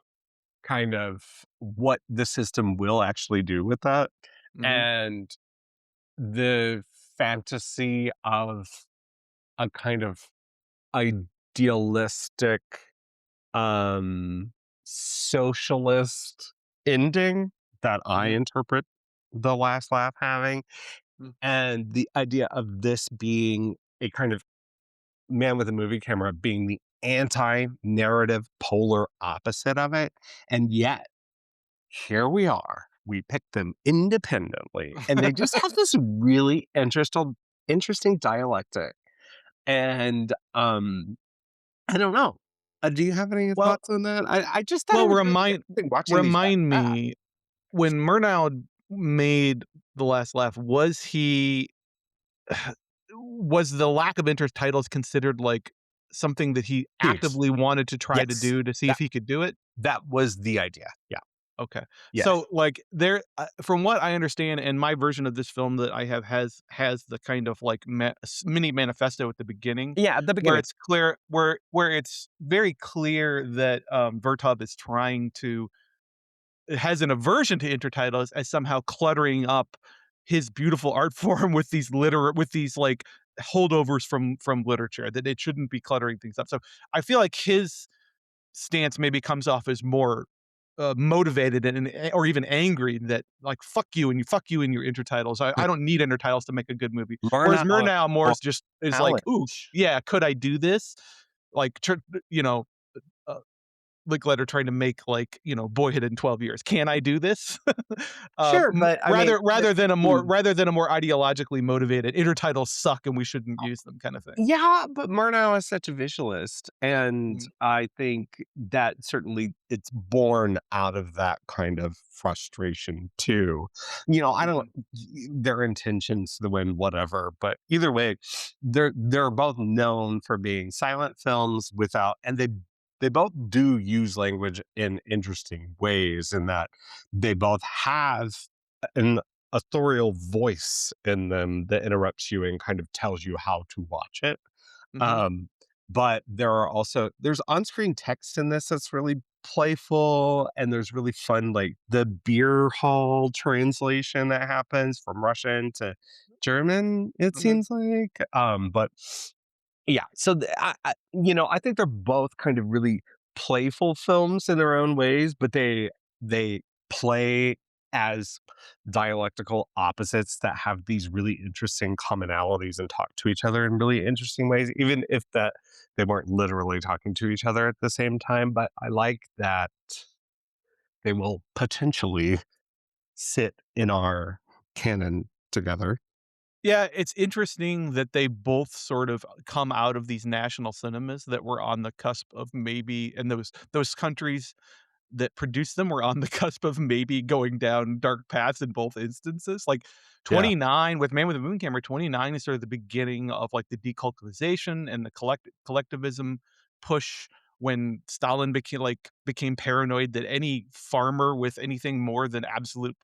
kind of what the system will actually do with that, Mhm. and the fantasy of a kind of idealistic um, socialist ending that I Mhm. interpret The Last Laugh having, Mm. and the idea of this being a kind of Man with a Movie Camera being the anti-narrative polar opposite of it, and yet here we are. We picked them independently, and they just have this really interesting dialectic. And I don't know. Do you have any Well thoughts on that? I just thought it well, was really interesting watching these back remind to back. me, when Murnau made The Last Laugh, was he was the lack of interest titles considered, like, something that he Huge. actively wanted to try to Yes. do to see if That he could do it? that was the idea. Yeah. Okay. Yes. So, like, from what I understand, and my version of this film that I have has the kind of, like, mini manifesto at the beginning, Yeah, at the where beginning. it's clear where it's very clear that, Vertov is trying to has an aversion to intertitles as somehow cluttering up his beautiful art form with these, like, holdovers from literature, that it shouldn't be cluttering things up. So, I feel like his stance maybe comes off as more, motivated or even angry that, like, fuck you and your intertitles. I don't need intertitles to make a good movie." Whereas Murnau Murnau more will is like, "Ooh, challenge. yeah, could I do this?" Like, you know, uh, Linklater trying to make, like, Boyhood in 12 Years. "Can I do this?" Sure, but I mean, Rather than a more ideologically motivated, "Intertitles suck and we shouldn't use them," kinda thing. yeah, but Murnau is such a visualist, and Mhm, I think that certainly it's born out of that kind of frustration too. I don't mhm, their intentions to the wind, whatever, but either way, they're both known for being silent films without, and they both do use language in interesting ways in that they both have an authorial voice in them that interrupts you and kind of tells you how to watch it. mhm, Um, but there's on-screen text in this that's really playful, and there's really fun, like the beer hall translation that happens from Russian to German, it mhm. seems like. But yeah, so I think they're both kind of really playful films in their own ways, but they play as dialectical opposites that have these really interesting commonalities and talk to each other in really interesting ways, even if that they weren't literally talking to each other at the same time. But I like that they will potentially sit in our canon together. Yeah, it's interesting that they both sort of come out of these national cinemas that were on the cusp of maybe, and those countries that produced them were on the cusp of maybe going down dark paths in both instances. Like, Yeah. 29 with Man with a Moon Camera, 29 is sort of the beginning of, like, the deculturalization and the collectivism push when Stalin became paranoid that any farmer with anything more than absolute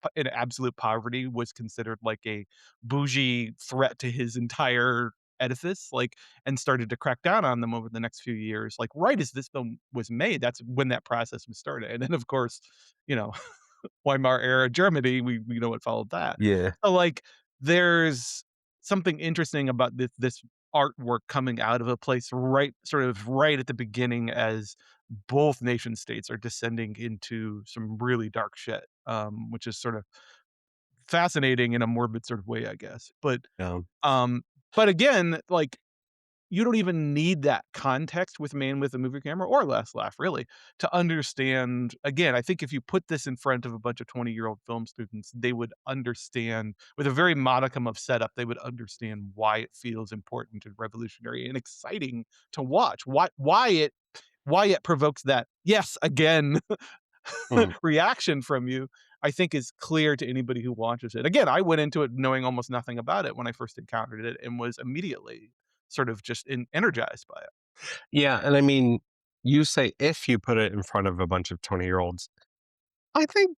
poverty was considered like a bougie threat to his entire edifice, like, and started to crack down on them over the next few years. Like, right as this film was made, that's when that process was started. And then, of course, you know, Weimar era Germany, we know what followed that. Yeah. So, like, there's something interesting about this artwork coming out of a place right at the beginning as both nation states are descending into some really dark shit, which is sort of fascinating in a morbid sort of way, I guess. Yeah. Um, but again, like, you don't even need that context with Man with a Movie Camera or Last Laugh, really, to understand. Again, I think if you put this in front of a bunch of 20-year-old film students, they would understand with a very modicum of setup, they would understand why it feels important and revolutionary and exciting to watch. Why it provokes that, "Yes, again," Mhm. reaction from you, I think is clear to anybody who watches it. Again, I went into it knowing almost nothing about it when I first encountered it and was immediately sort of just energized by it. Yeah, and I mean, you say if you put it in front of a bunch of 20-year-olds, I think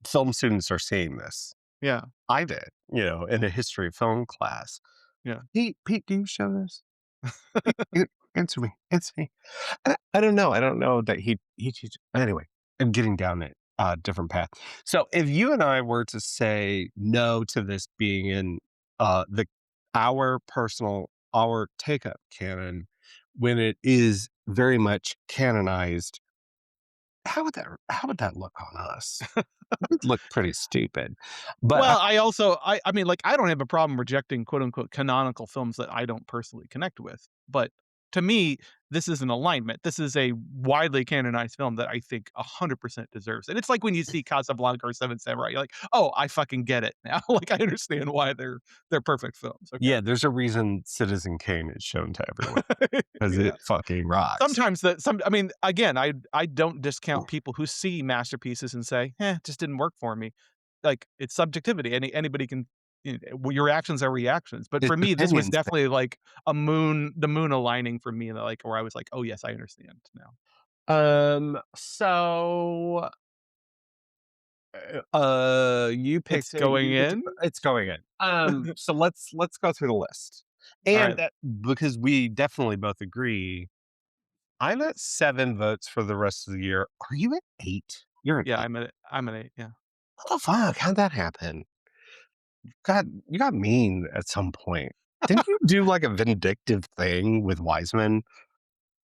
film students are seeing this. Yeah, I did, in a history of film class. yeah. Pete, do you show this? Pete, answer me. Answer me. I don't know. I don't know that he teach anyway, I'm getting down a different path. So if you and I were to say no to this being in the our take up canon when it is very much canonized, how would that look on us? It would look pretty stupid. But Well, I also I mean, like, I don't have a problem rejecting quote unquote "canonical" films that I don't personally connect with, but to me, this is an alignment. This is a widely canonized film that I think 100% deserves, and it's like when you see Casablanca or Seven Samurai, you're like, "Oh, I fucking get it now." Like, I understand why they're perfect films, okay? yeah, there's a reason Citizen Kane is shown to everyone because Yeah. it fucking rocks. Sometimes that some I mean, again, I don't discount people who see masterpieces and say, "Eh, it just didn't work for me." Like, it's subjectivity. Anybody can well, your reactions are reactions. But It's for me, this was opinions thing. definitely like the moon aligning for me, that like where I was like, "Oh, yes, I understand now." So you It's picked it. going You get to. in? It's going in. So let's go through the list, and Alright. because we definitely both agree, I'm at 7 votes for the rest of the year. Are you at 8? You're at Yeah, 8. I'm an 8, yeah. What the fuck? How'd that happen? God, you got mean at some point. Didn't you do like a vindictive thing with Wiseman?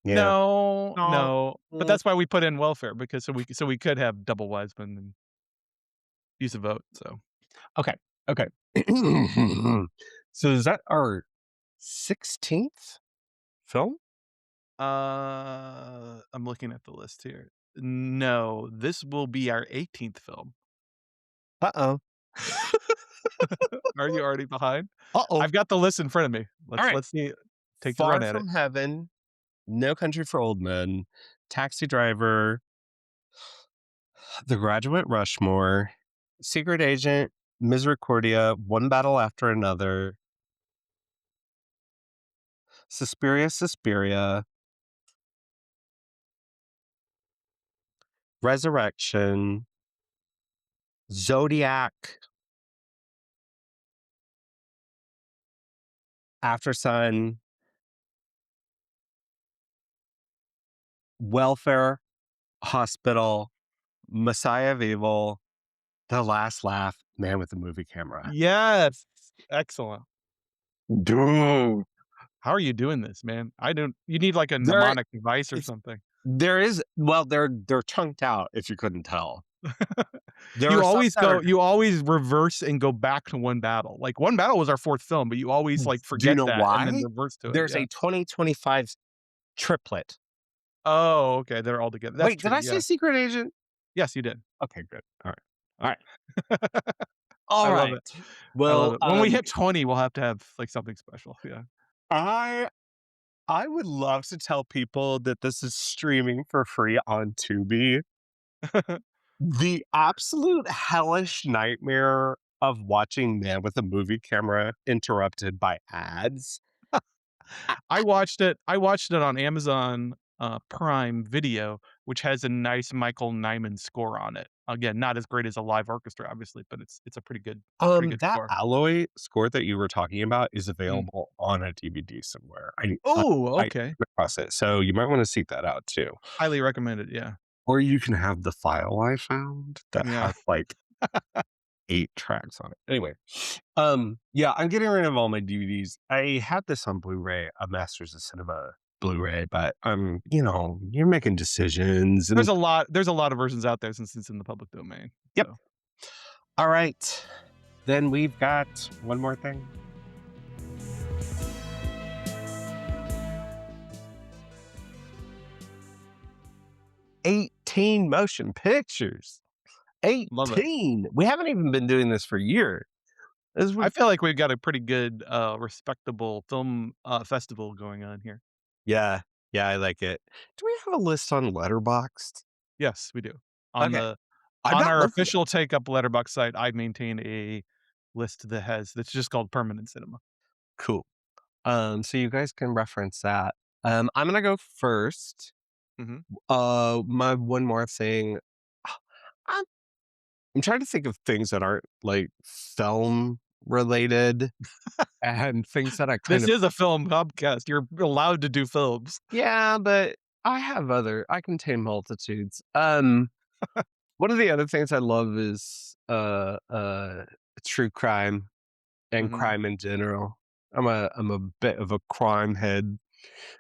Yeah. No, No. no, but Mm, that's why we put in welfare, because so we could have double Wiseman and use a vote, so. okay. Okay. So is that our 16th film? I'm looking at the list here. No, this will be our 18th film. Uh-oh. Are you already behind? Uh-oh. I've got the list in front of me. All right. Let's see. Take your run Far at it. From Heaven, No Country for Old Men, Taxi Driver, The Graduate Rushmore, Secret Agent, Misericordia, One Battle After Another, Suspiria, Resurrection, Zodiac, After Sun, Welfare, Hospital, Messiah of Evil, The Last Laugh, Man with the Movie Camera. Yes. Excellent. Dude. How are you doing this, man? I don't you need like a There mnemonic device or it's something. there is well, they're chunked out if you couldn't tell. There are some that are You always reverse and go back to One Battle. Like, One Battle was our 4th film, but you always, like, do you forget know that and then why? reverse to it, There's yeah. a 2025 triplet. Oh, okay, they're all together. That's Wait, did true, I say yeah. Secret Agent? Yes, you did. Okay, good. Alright. I love it. Alright. I love Well, it. When we hit 20, we'll have to have, like, something special, yeah. I I would love to tell people that this is streaming for free on Tubi. The absolute hellish nightmare of watching Man with a Movie Camera interrupted by ads. I watched it on Amazon, Prime Video, which has a nice Michael Nyman score on it. Again, not as great as a live orchestra, obviously, but it's a pretty good That score. Alloy score that you were talking about is Mm. available on a DVD somewhere. Oh, I okay. came across it, so you might wanna seek that out too. Highly recommended, yeah. Or you can have the file I found that Yeah. has, like, 8 tracks on it. Anyway, yeah, I'm getting rid of all my DVDs. I had this on Blu-ray, a Masters of Cinema Blu-ray, but, you're making decisions and There's a lot of versions out there since it's in the public domain, yep. so. Alright. Then we've got one more thing. 18 motion pictures. Love it. 18. We haven't even been doing this for years. This I was feel like we've got a pretty good, respectable film, festival going on here. yeah, yeah, I like it. Do we have a list on Letterboxd? Yes, we do. On Okay, the I'm on not our looking at official Take Up Letterbox site, I maintain a list that's just called Permanent Cinema. cool. So you guys can reference that. I'm gonna go first. Mhm. My one more thing. I'm I'm trying to think of things that aren't like film related and things that I kind This of is a film podcast. You're allowed to do films. yeah, but I contain multitudes. One of the other things I love is true crime and Mhm. crime in general. I'm a bit of a crime head.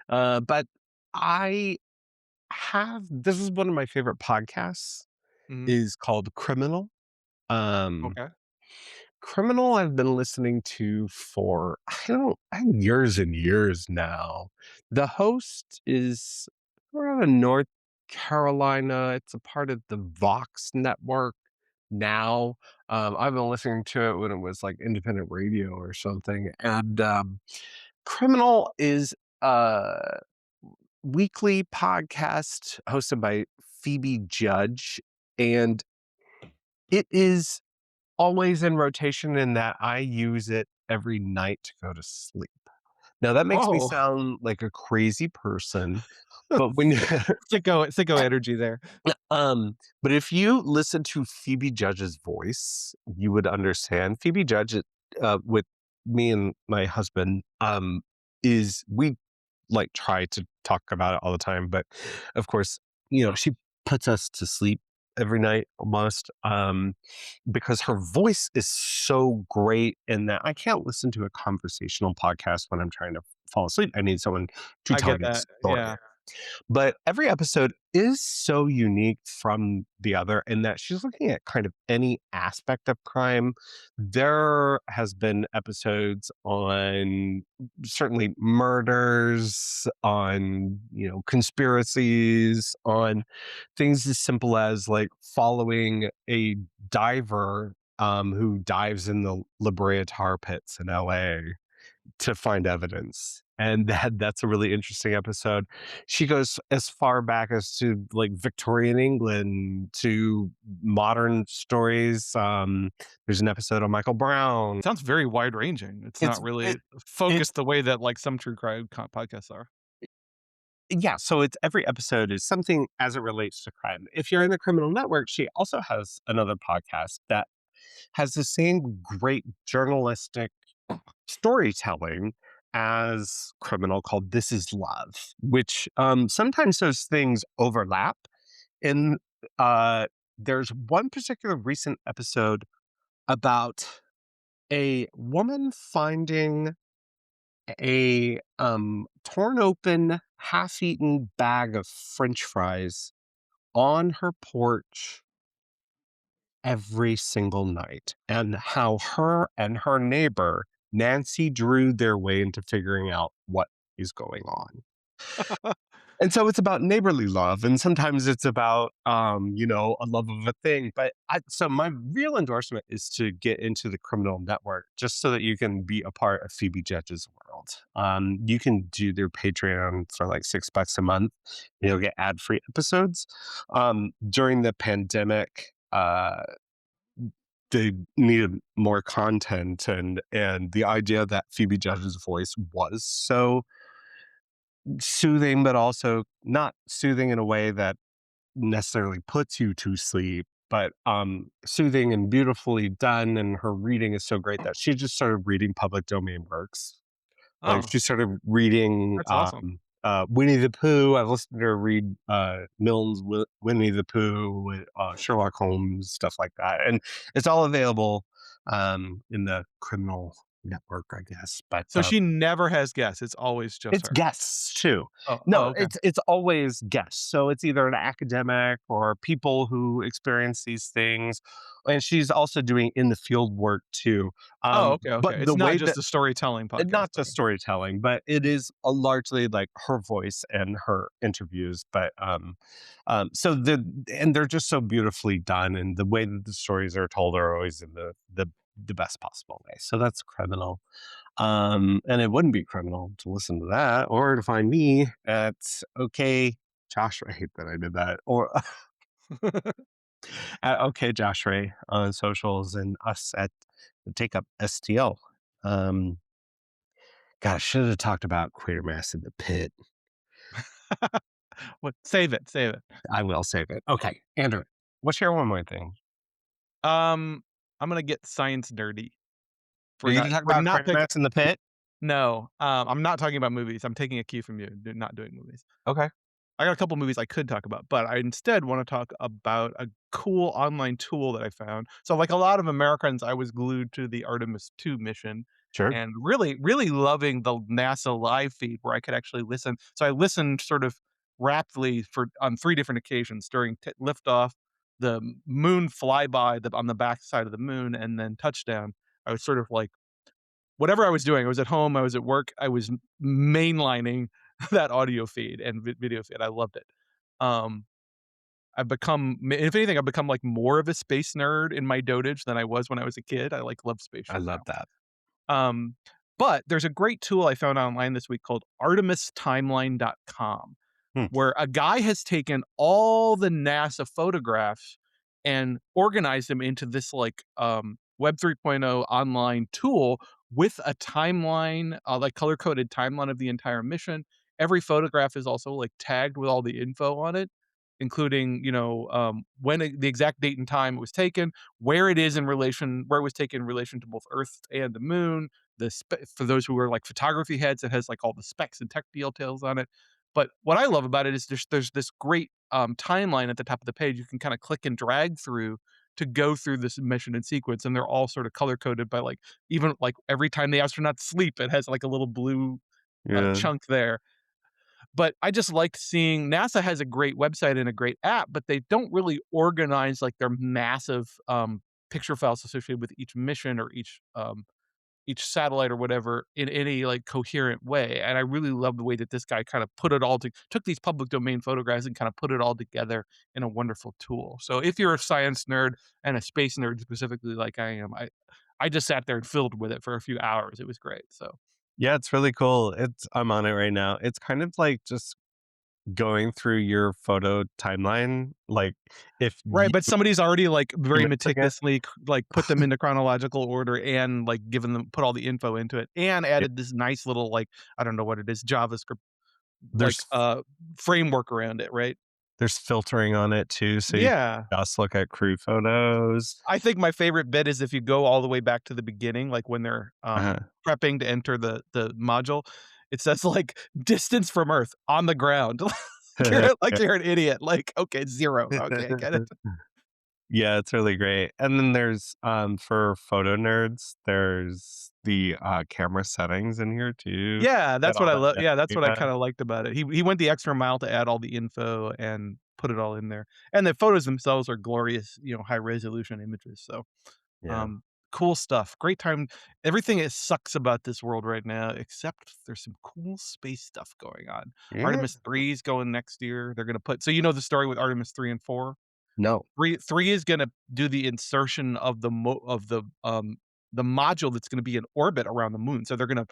But I have this is one of my favorite podcasts, Mhm. is called Criminal. Um, Okay. Criminal I've been listening to for years and years now. The host is out of North Carolina. It's a part of the Vox network now. I've been listening to it when it was like independent radio or something. And Criminal is a weekly podcast hosted by Phoebe Judge. And it is always in rotation in that I use it every night to go to sleep. Now that makes me Whoa. sound like a crazy person, but when Sicko energy there. um, but if you listen to Phoebe Judge's voice, you would understand. Phoebe Judge, with me and my husband, is we like try to talk about it all the time, but of course, she puts us to sleep every night almost. Because her voice is so great in that I can't listen to a conversational podcast when I'm trying to fall asleep. I need someone to I tell get me a that. story. Yeah. But every episode is so unique from the other in that she's looking at kind of any aspect of crime. There has been episodes on certainly murders, on, conspiracies, on things as simple as like following a diver who dives in the La Brea tar pits in LA to find evidence. And that's a really interesting episode. She goes as far back as to like Victorian England to modern stories. There's an episode on Michael Brown. Sounds very wide ranging. It's It's not it, really it's focused the way that, like, some true crime podcasts are. yeah. So it's every episode is something as it relates to crime. If you're in the Criminal Network, she also has another podcast that has the same great journalistic storytelling as Criminal called This Is Love, which sometimes those things overlap. And there's one particular recent episode about a woman finding a torn open, half eaten bag of French fries on her porch every single night, and how her and her neighbor, Nancy, drew their way into figuring out what is going on. And so it's about neighborly love, and sometimes it's about, a love of a thing. So my real endorsement is to get into the Criminal Network just so that you can be a part of Phoebe Judge's world. You can do their Patreon for like $6 a month. And you'll get ad free episodes. During the pandemic, they needed more content, and the idea that Phoebe Judge's voice was so soothing, but also not soothing in a way that necessarily puts you to sleep, but soothing and beautifully done. And her reading is so great that she just started reading public domain works. Like Oh, she started reading that's awesome. Winnie the Pooh. I've listened to her read Milne's Winnie the Pooh, with Sherlock Holmes, stuff like that, and it's all available in the Criminal Network, I guess. But So she never has guests, it's always just it's her? guests too. Oh, No, okay. it's always guests. So it's either an academic or people who experience these things, and she's also doing in the field work too. Oh, okay, But okay. It's the not way just that a storytelling podcast, not just okay. storytelling, but it is a largely like her voice and her interviews. But so and they're just so beautifully done, and the way that the stories are told are always in the best possible way. So that's Criminal. And it wouldn't be criminal to listen to that or to find me at okay Josh Ray. I hate that I did that. Or at okay Josh Ray on socials, and us at the Take Up STL. Um, God, I should have talked about Quatermass in the Pit. What save it, save it. I will save it. Okay, Andrew, let's share one more thing. Um, I'm gonna get science nerdy. Are We're you not going to talk we're about not pick Quatermass in the Pit? No, I'm not talking about movies, I'm taking a cue from you, not doing movies. Okay. I got a couple movies I could talk about, but I instead wanna talk about a cool online tool that I found. So, like a lot of Americans, I was glued to the Artemis II mission, Sure. and really, really loving the NASA live feed where I could actually listen. So I listened sort of rapidly for on 3 different occasions during liftoff, the moon flyby on the backside of the moon, and then touchdown. I was sort of like whatever I was doing, I was at home, I was at work, I was mainlining that audio feed and video feed. I loved it. Um, I've become if anything, I've become, like, more of a space nerd in my dotage than I was when I was a kid. I, like, love space I shit love now. that. Um, but there's a great tool I found online this week called artemistimeline.com, Hmm. where a guy has taken all the NASA photographs and organized them into this like Web 3.0 online tool with a timeline, like color coded timeline of the entire mission. Every photograph is also like tagged with all the info on it, including the exact date and time it was taken, where it is in relation, where it was taken in relation to both Earth and the Moon. For those who are like photography heads, it has like all the specs and tech details on it. But what I love about it is there's this great, timeline at the top of the page you can kinda click and drag through to go through this mission and sequence, and they're all sort of color coded by, like even, like, every time the astronauts sleep, it has, like, a little blue, Yeah. chunk there. But I just like seeing NASA has a great website and a great app, but they don't really organize, like, their massive, picture files associated with each mission or each satellite or whatever in any like coherent way. And I really love the way that this guy kind of put it all took these public domain photographs and kind of put it all together in a wonderful tool. So if you're a science nerd and a space nerd specifically like I am, I just sat there and filled with it for a few hours. It was great. So Yeah, it's really cool. I'm on it right now. It's kind of like just going through your photo timeline. Like if right, you but somebody's already like very missing it. meticulously like put them into chronological order and like given them put all the info into it and Yeah, added this nice little like I don't know what it is JavaScript like there's framework around it, right? there's filtering on it too, so you Yeah. just look at crew photos. I think my favorite bit is if you go all the way back to the beginning, like when they're, Uh-huh. prepping to enter the module, it says, like, "Distance from Earth on the ground." Like you're an idiot, like, "Okay, 0. Okay, I get it." Yeah, it's really great. And then there's, for photo nerds, there's the, camera settings in here too. Yeah, Got that's what all I that love. Yeah, that's what I metadata. kinda liked about it. He went the extra mile to add all the info and put it all in there, and the photos themselves are glorious, high resolution images, so Yeah. Um, cool stuff. Great time. Everything it sucks about this world right now, except there's some cool space stuff going on. Yeah. Artemis 3 is going next year. They're gonna put so you know the story with Artemis 3 and 4? No. 3 is gonna do the insertion of the module that's gonna be in orbit around the moon. So they're gonna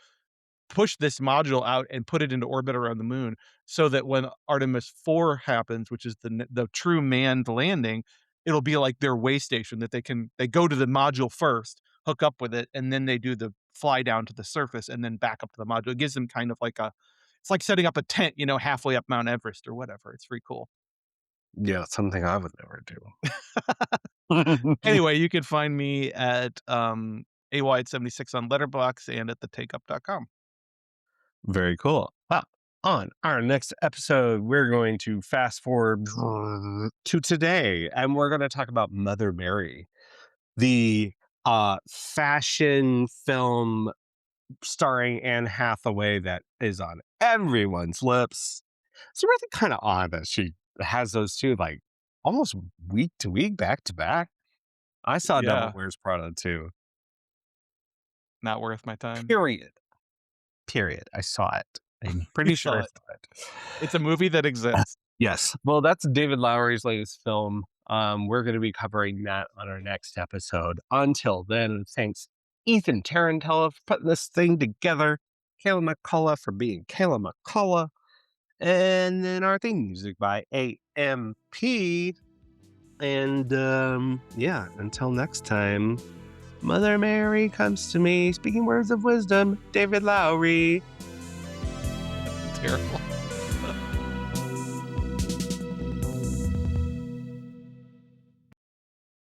push this module out and put it into orbit around the moon so that when Artemis 4 happens, which is the true manned landing, it'll be like their way station that they go to the module first, hook up with it, and then they do the fly down to the surface and then back up to the module. It gives them kind of like a it's like setting up a tent, halfway up Mount Everest or whatever. It's pretty cool. Yeah, something I would never do. Anyway, you can find me at AY76 on Letterbox and at thetakeup.com. Very cool. Well, on our next episode, we're going to fast forward to today, and we're going to talk about Mother Mary, the fashion film starring Anne Hathaway that is on everyone's lips. It's really kind of odd that she has those two, like almost week to week, back to back. I saw Devil Yeah, Wears Prada too. not worth my time. Period. Period. I saw it. I'm You pretty sure saw I it. saw it. It's a movie that exists. Yes. Well, that's David Lowery's latest film. We're going to be covering that on our next episode. Until then, thanks Ethan Tarantella for putting this thing together. Kayla McCullough for being Kayla McCullough. And then our theme music by AMP. And yeah, until next time, Mother Mary comes to me, speaking words of wisdom, David Lowery. Terrible.